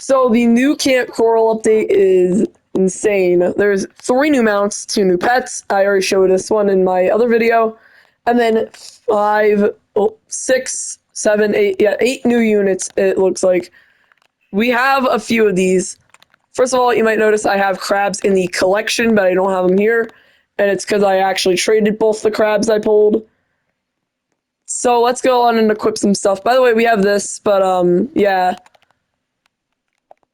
So the new Camp Coral update is insane. There's 3 new mounts, 2 new pets. I already showed this one in my other video. And then 5, 6, 7, 8, yeah, 8 new units, it looks like. We have a few of these. First of all, you might notice I have crabs in the collection, but I don't have them here. And it's because I actually traded both the crabs I pulled. So let's go on and equip some stuff. By the way, we have this, but yeah.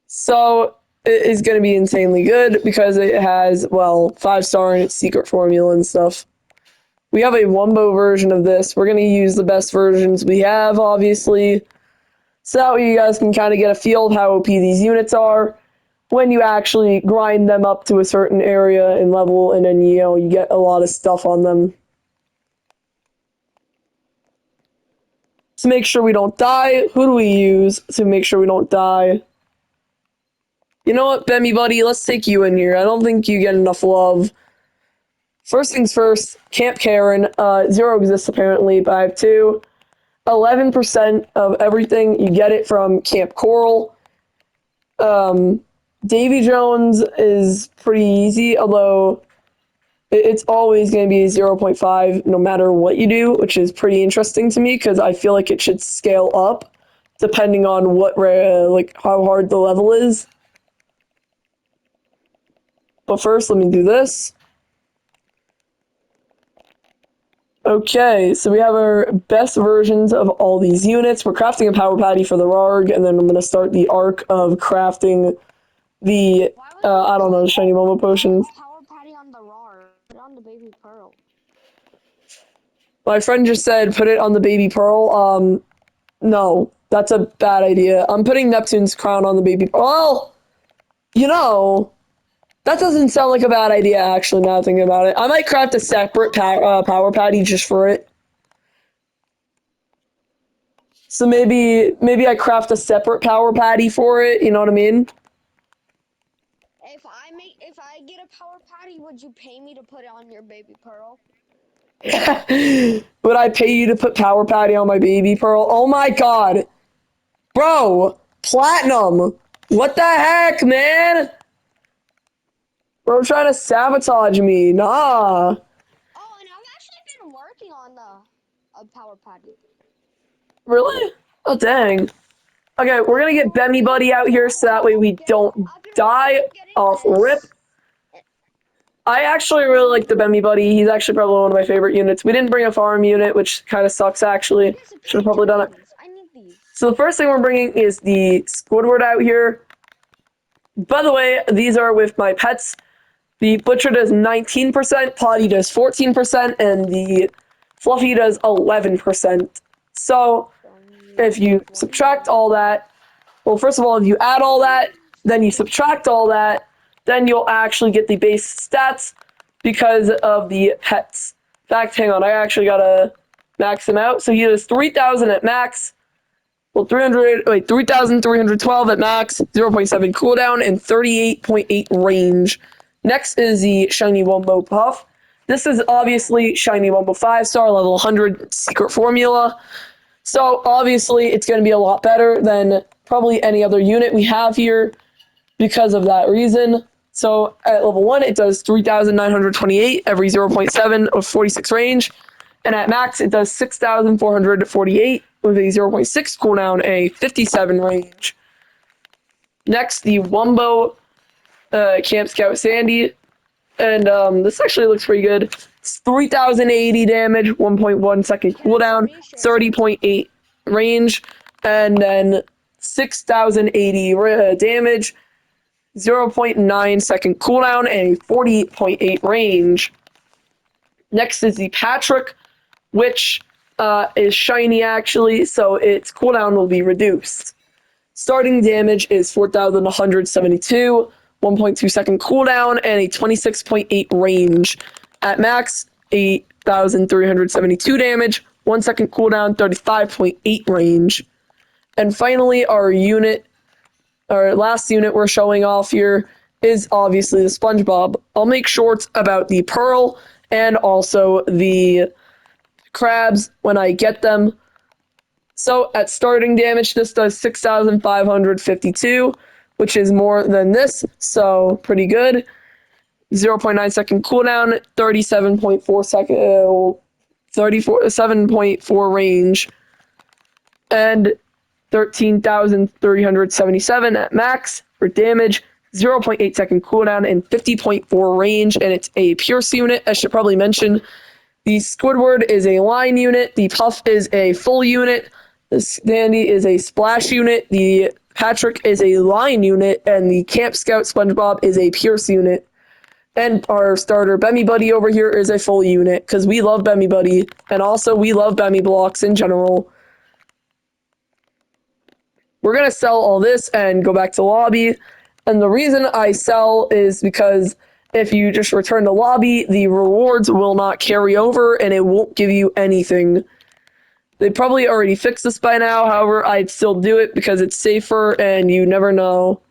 So it is going to be insanely good because it has, well, 5-star in its secret formula and stuff. We have a Wumbo version of this. We're going to use the best versions we have, obviously. So that way you guys can kind of get a feel of how OP these units are when you actually grind them up to a certain area and level, and then, you know, you get a lot of stuff on them. To make sure we don't die, who do we use to make sure we don't die? You know what, Bemmy buddy, let's take you in here. I don't think you get enough love. First things first, Camp Karen. 0 exists apparently, but I have 2. 11% of everything, you get it from Camp Coral. Davy Jones is pretty easy, although it's always going to be 0.5 no matter what you do, which is pretty interesting to me because I feel like it should scale up depending on what like how hard the level is. But first, let me do this. Okay, so we have our best versions of all these units. We're crafting a power patty for the Rarg, and then I'm going to start the arc of crafting the, I don't know, the shiny Momo potions. Power patty on the Rar, put on the baby pearl. My friend just said put it on the baby pearl. No, that's a bad idea. I'm putting Neptune's crown on the baby pearl. Well, you know, that doesn't sound like a bad idea, actually, now thinking about it. I might craft a separate power patty just for it. So maybe I craft a separate power patty for it, you know what I mean? If I get a power patty, would you pay me to put it on your baby pearl? Would I pay you to put power patty on my baby pearl? Oh my god. Bro, platinum. What the heck, man? Bro, trying to sabotage me. Nah. Oh, and I've actually been working on a power patty. Really? Oh, dang. Okay, we're gonna get Bemmy Buddy out here so that way we don't die off rip. I actually really like the Bemmy Buddy. He's actually probably one of my favorite units. We didn't bring a farm unit, which kind of sucks, actually. Should have probably done it. I need these. So the first thing we're bringing is the Squidward out here. By the way, these are with my pets. The Butcher does 19%, Potty does 14%, and the Fluffy does 11%. So if you subtract all that, well, first of all, if you add all that, then you subtract all that, then you'll actually get the base stats because of the pets. In fact, hang on, I actually gotta max him out. So he does 3,000 at max. Well, 3,312 at max, 0.7 cooldown, and 38.8 range. Next is the Shiny Wumbo Puff. This is obviously Shiny Wumbo 5-star, level 100 secret formula. So obviously it's going to be a lot better than probably any other unit we have here because of that reason. So at level 1, it does 3,928 every 0.7 of 46 range. And at max, it does 6,448 with a 0.6 cooldown, a 57 range. Next, the Wumbo Camp Scout Sandy. And this actually looks pretty good. It's 3,080 damage, 1.1 second cooldown, 30.8 range, and then 6,080 damage, 0.9 second cooldown, and 48.8 range. Next is the Patrick, which is shiny actually, so its cooldown will be reduced. Starting damage is 4,172, 1.2 second cooldown, and a 26.8 range. At max, 8,372 damage, 1 second cooldown, 35.8 range. And finally, our last unit we're showing off here is obviously the SpongeBob. I'll make shorts about the Pearl and also the crabs when I get them. So at starting damage, this does 6,552, which is more than this, so pretty good. 0.9 second cooldown, 37.4 second, 7.4 range, and 13,377 at max for damage, 0.8 second cooldown, and 50.4 range, and it's a Pierce unit. I should probably mention the Squidward is a line unit, the Puff is a full unit, the Sandy is a splash unit, the Patrick is a line unit, and the Camp Scout SpongeBob is a Pierce unit. And our starter Bemmy Buddy over here is a full unit, because we love Bemmy Buddy, and also we love Bemmy blocks in general. We're going to sell all this and go back to lobby. And the reason I sell is because if you just return to lobby, the rewards will not carry over, and it won't give you anything. They probably already fixed this by now, however, I'd still do it because it's safer, and you never know.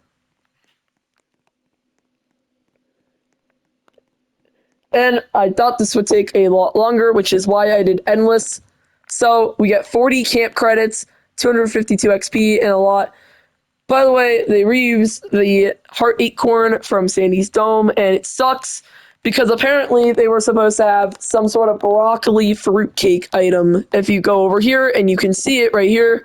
And I thought this would take a lot longer, which is why I did endless. So we get 40 camp credits, 252 XP, and a lot. By the way, they reuse the Heart Acorn from Sandy's Dome, and it sucks because apparently they were supposed to have some sort of broccoli fruitcake item. If you go over here, and you can see it right here,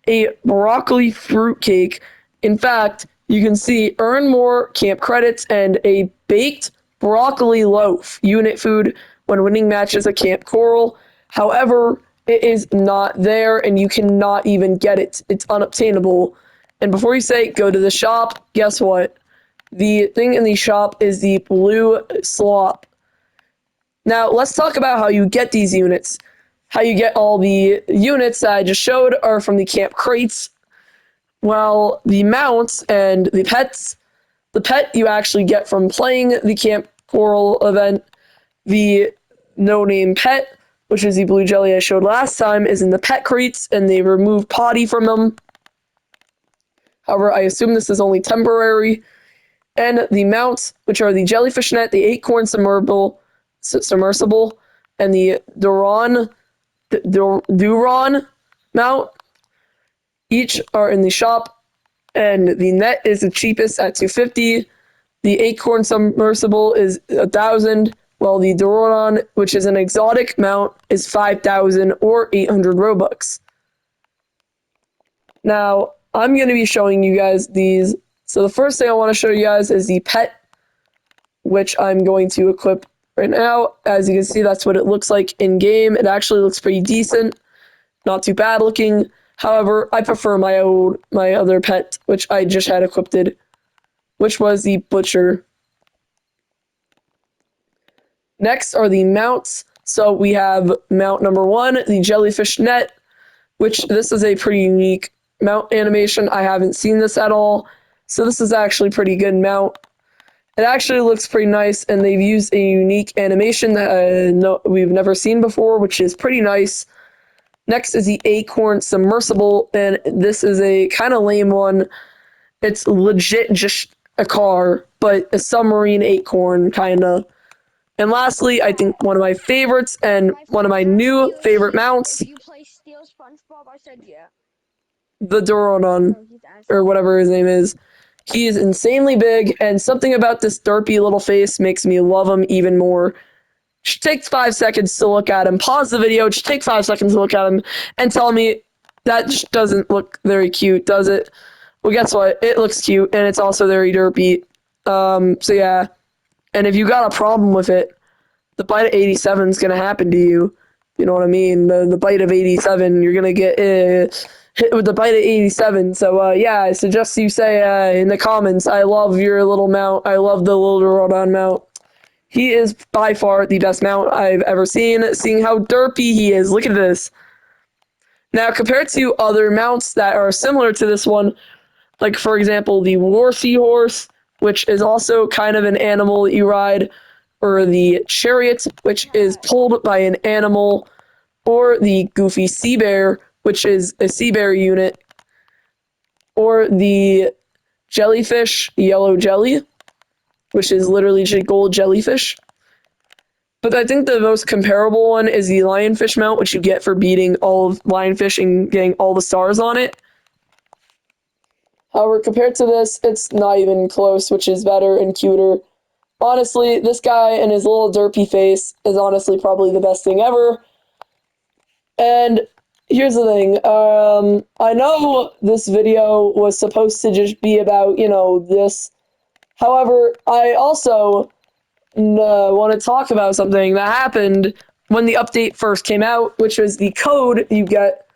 a broccoli fruitcake. In fact, you can see earn more camp credits and a baked broccoli loaf unit food when winning matches at Camp Koral. However, it is not there, and you cannot even get it. It's unobtainable. And before you say go to the shop, guess what? The thing in the shop is the blue slop. Now, let's talk about how you get these units. How you get all the units that I just showed are from the camp crates. Well, the mounts and the pets, the pet you actually get from playing the Camp Koral event. The no-name pet, which is the blue jelly I showed last time, is in the pet crates, and they remove potty from them. However, I assume this is only temporary. And the mounts, which are the jellyfish net, the acorn submersible, and the Duron mount, each are in the shop, and the net is the cheapest at 250. The acorn submersible is 1,000, while the Duron, which is an exotic mount, is 5,000 or 800 Robux. Now, I'm going to be showing you guys these. So the first thing I want to show you guys is the pet, which I'm going to equip right now. As you can see, that's what it looks like in game. It actually looks pretty decent, not too bad looking. However, I prefer my other pet, which I just had equipped, which was the butcher. Next are the mounts. So we have mount number 1, the jellyfish net, which this is a pretty unique mount animation. I haven't seen this at all. So this is actually pretty good mount. It actually looks pretty nice, and they've used a unique animation that we've never seen before, which is pretty nice. Next is the acorn submersible, and this is a kind of lame one. It's legit just a car, but a submarine acorn, kind of. And lastly, I think one of my favorites and one of my new favorite mounts. If you play Steel SpongeBob, I said yeah. The Dorodon, or whatever his name is. He is insanely big, and something about this derpy little face makes me love him even more. Just take 5 seconds to look at him. Pause the video, just take 5 seconds to look at him, and tell me that just doesn't look very cute, does it? Well, guess what? It looks cute, and it's also very derpy. So yeah. And if you got a problem with it, the bite of 87 is going to happen to you. You know what I mean? The bite of 87, you're going to get hit with the bite of 87. So, yeah, I suggest you say in the comments, I love your little mount. I love the little Rodon mount. He is by far the best mount I've ever seen, seeing how derpy he is. Look at this. Now, compared to other mounts that are similar to this one, like, for example, the War Seahorse, which is also kind of an animal that you ride, or the Chariot, which is pulled by an animal, or the Goofy Sea Bear, which is a sea bear unit, or the Jellyfish Yellow Jelly, which is literally just gold jellyfish. But I think the most comparable one is the Lionfish mount, which you get for beating all of Lionfish and getting all the stars on it. However, compared to this, it's not even close, which is better and cuter. Honestly, this guy and his little derpy face is honestly probably the best thing ever. And here's the thing. I know this video was supposed to just be about, this. However, I also want to talk about something that happened when the update first came out, which was the code you get,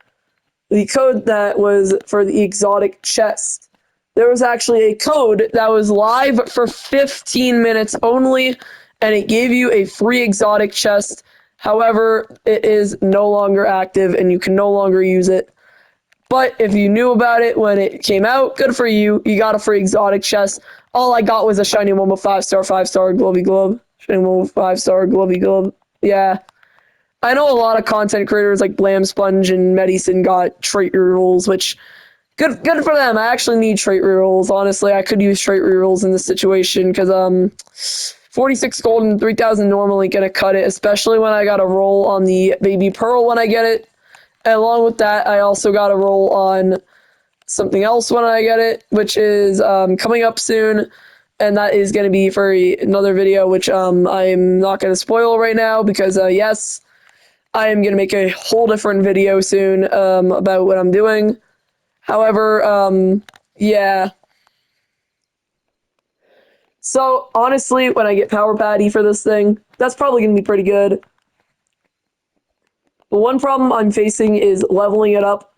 the code that was for the exotic chest. There was actually a code that was live for 15 minutes only, and it gave you a free exotic chest. However, it is no longer active and you can no longer use it. But if you knew about it when it came out, good for you. You got a free exotic chest. All I got was a shiny Momo 5-star Globby Globe. Shiny Momo 5-star Globby Globe. Yeah. I know a lot of content creators like Blam Sponge and Medicine got trait rerolls, which good for them. I actually need trait rerolls. Honestly, I could use trait rerolls in this situation because 46 gold and 3,000 normally gonna cut it, especially when I got a roll on the baby pearl when I get it. And along with that, I also got a roll on something else when I get it, which is coming up soon, and that is going to be for another video, which I'm not going to spoil right now because yes, I am going to make a whole different video soon about what I'm doing. However, yeah. So honestly, when I get Power Patty for this thing, that's probably going to be pretty good. The one problem I'm facing is leveling it up,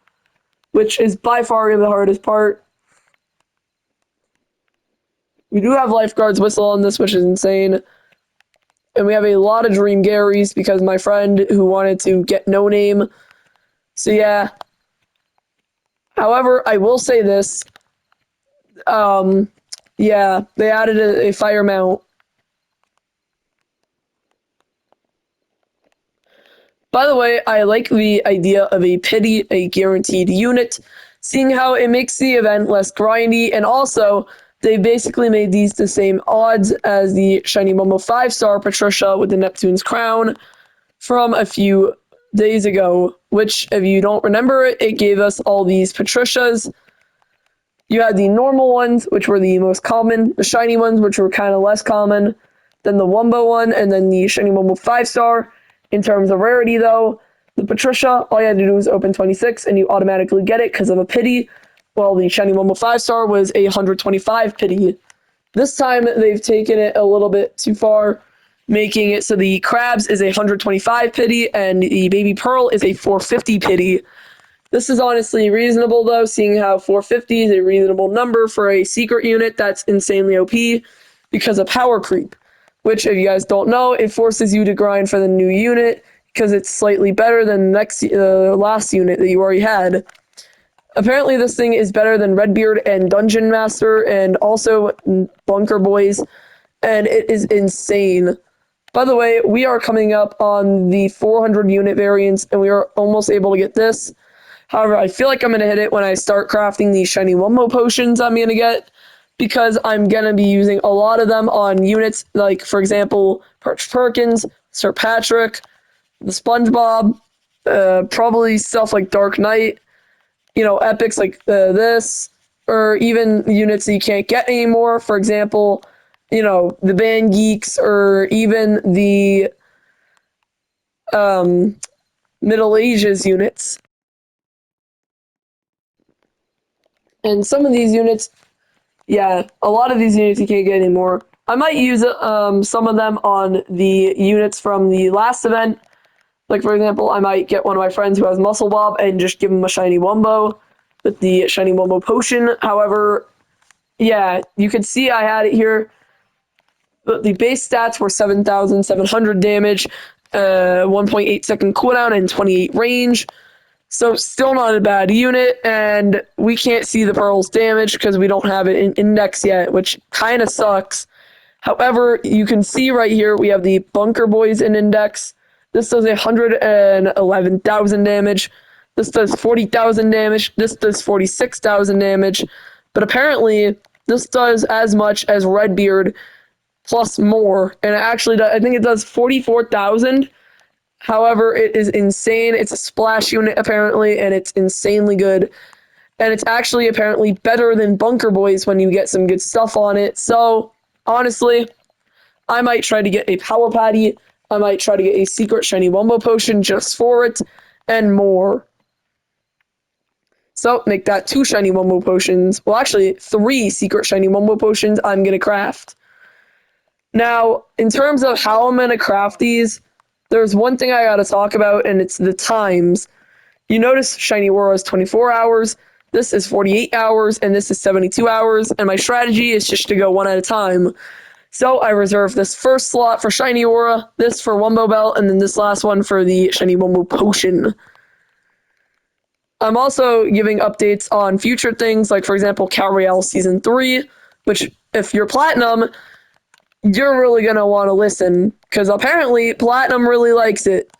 which is by far the hardest part. We do have Lifeguard's Whistle on this, which is insane. And we have a lot of Dream Garys because my friend who wanted to get No Name. So yeah. However, I will say this. Yeah, they added a fire mount. By the way, I like the idea of a pity, a guaranteed unit, seeing how it makes the event less grindy, and also they basically made these the same odds as the Shiny Momo 5-star Patricia with the Neptune's crown from a few days ago, which, if you don't remember it gave us all these Patricias. You had the normal ones, which were the most common, the shiny ones, which were kind of less common, then the Wumbo one, and then the Shiny Momo 5-star. In terms of rarity, though, the Patricia, all you had to do was open 26, and you automatically get it because of a pity, while the Shiny Momo 5-star was a 125 pity. This time, they've taken it a little bit too far, making it so the Crabs is a 125 pity, and the Baby Pearl is a 450 pity. This is honestly reasonable, though, seeing how 450 is a reasonable number for a secret unit that's insanely OP because of power creep, which, if you guys don't know, it forces you to grind for the new unit because it's slightly better than the last unit that you already had. Apparently, this thing is better than Redbeard and Dungeon Master and also Bunker Boys, and it is insane. By the way, we are coming up on the 400 unit variants, and we are almost able to get this. However, I feel like I'm going to hit it when I start crafting these shiny Wumbo potions I'm going to get, because I'm going to be using a lot of them on units like, for example, Perch Perkins, Sir Patrick, the SpongeBob, probably stuff like Dark Knight, epics like this, or even units that you can't get anymore. For example, the Band Geeks, or even the Middle Ages units. And some of these units, yeah, a lot of these units you can't get anymore. I might use some of them on the units from the last event. Like, for example, I might get one of my friends who has Muscle Bob and just give him a shiny Wumbo with the shiny Wumbo potion. However, yeah, you can see I had it here. The base stats were 7,700 damage, 1.8 second cooldown, and 28 range. So still not a bad unit, and we can't see the Pearl's damage because we don't have it in index yet, which kind of sucks. However, you can see right here we have the Bunker Boys in index. This does 111,000 damage. This does 40,000 damage. This does 46,000 damage. But apparently, this does as much as Redbeard plus more. And it actually does, I think it does 44,000. However, it is insane. It's a splash unit, apparently, and it's insanely good. and it's actually apparently better than Bunker Boys when you get some good stuff on it. So, honestly, I might try to get a Power Patty. I might try to get a secret shiny Wumbo potion just for it, and more. So, make that 2 shiny Wumbo potions. Well, actually, 3 secret shiny Wumbo potions I'm going to craft. Now, in terms of how I'm going to craft these, there's one thing I got to talk about, and it's the times. You notice Shiny Aurora is 24 hours, this is 48 hours, and this is 72 hours, and my strategy is just to go one at a time. So I reserve this first slot for Shiny Aura, this for Wumbo Belt, and then this last one for the Shiny Wumbo Potion. I'm also giving updates on future things, like for example, Koral Season 3, which if you're Platinum, you're really going to want to listen, because apparently Platinum really likes it.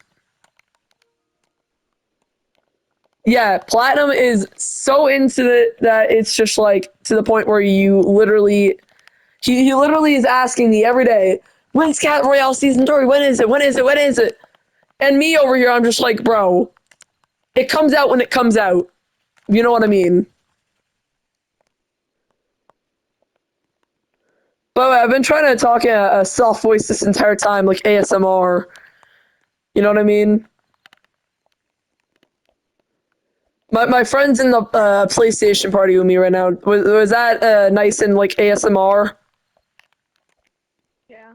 Yeah, Platinum is so into it that it's just like to the point where you literally, he literally is asking me every day, when's Cat Royale Season 3? When is it? When is it? When is it? And me over here, I'm just like, bro, it comes out when it comes out. You know what I mean? But I've been trying to talk in a soft voice this entire time, like ASMR. You know what I mean? My friend's in the PlayStation party with me right now. Was that nice and like ASMR? Yeah.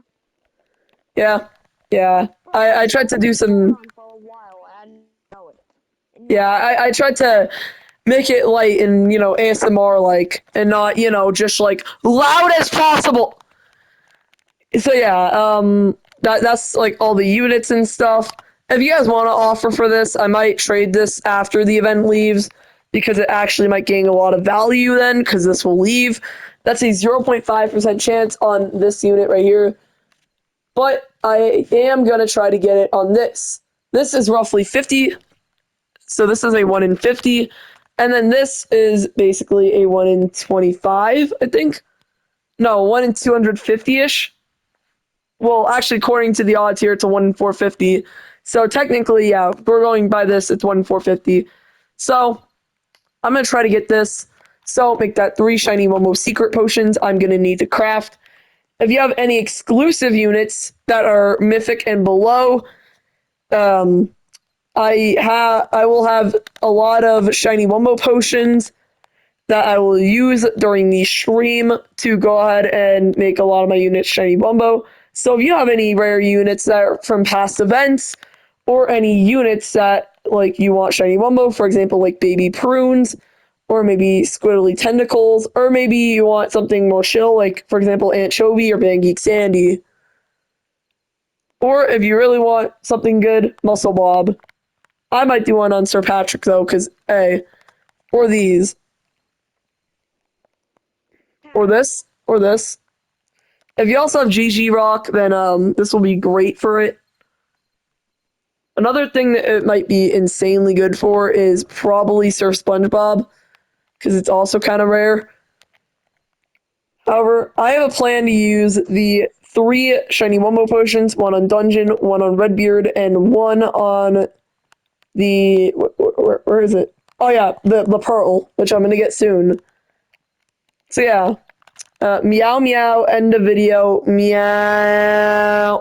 Yeah, yeah. I tried to do some. On for a while, and I didn't know it. Yeah, I tried to make it light and ASMR like, and not just like loud as possible. So yeah, that's like all the units and stuff. If you guys want to offer for this, I might trade this after the event leaves because it actually might gain a lot of value then because this will leave. That's a 0.5% chance on this unit right here. But I am going to try to get it on this. This is roughly 50. So this is a 1 in 50. And then this is basically a 1 in 25, I think. No, 1 in 250-ish. Well, actually, according to the odds here, it's a 1 in 450. So technically, yeah, we're going by this, it's 1 in 450. So I'm going to try to get this. So make that 3 shiny Momo secret potions I'm going to need to craft. If you have any exclusive units that are mythic and below, I will have a lot of shiny Wumbo potions that I will use during the stream to go ahead and make a lot of my units shiny Wumbo. So if you have any rare units that are from past events, or any units that like you want shiny Wumbo, for example, like baby prunes, or maybe squiddly tentacles, or maybe you want something more chill, like for example, Anchovy or Geek Sandy. Or if you really want something good, Muscle Bob. I might do one on Sir Patrick though, because hey, or these, or this, or this. If you also have GG Rock, then this will be great for it. Another thing that it might be insanely good for is probably Sir SpongeBob, because it's also kind of rare. However, I have a plan to use the 3 shiny Wumbo potions, 1 on Dungeon, 1 on Redbeard, and 1 on the where is it? Oh yeah, the Pearl, which I'm gonna get soon. So yeah, meow meow. End of video. Meow.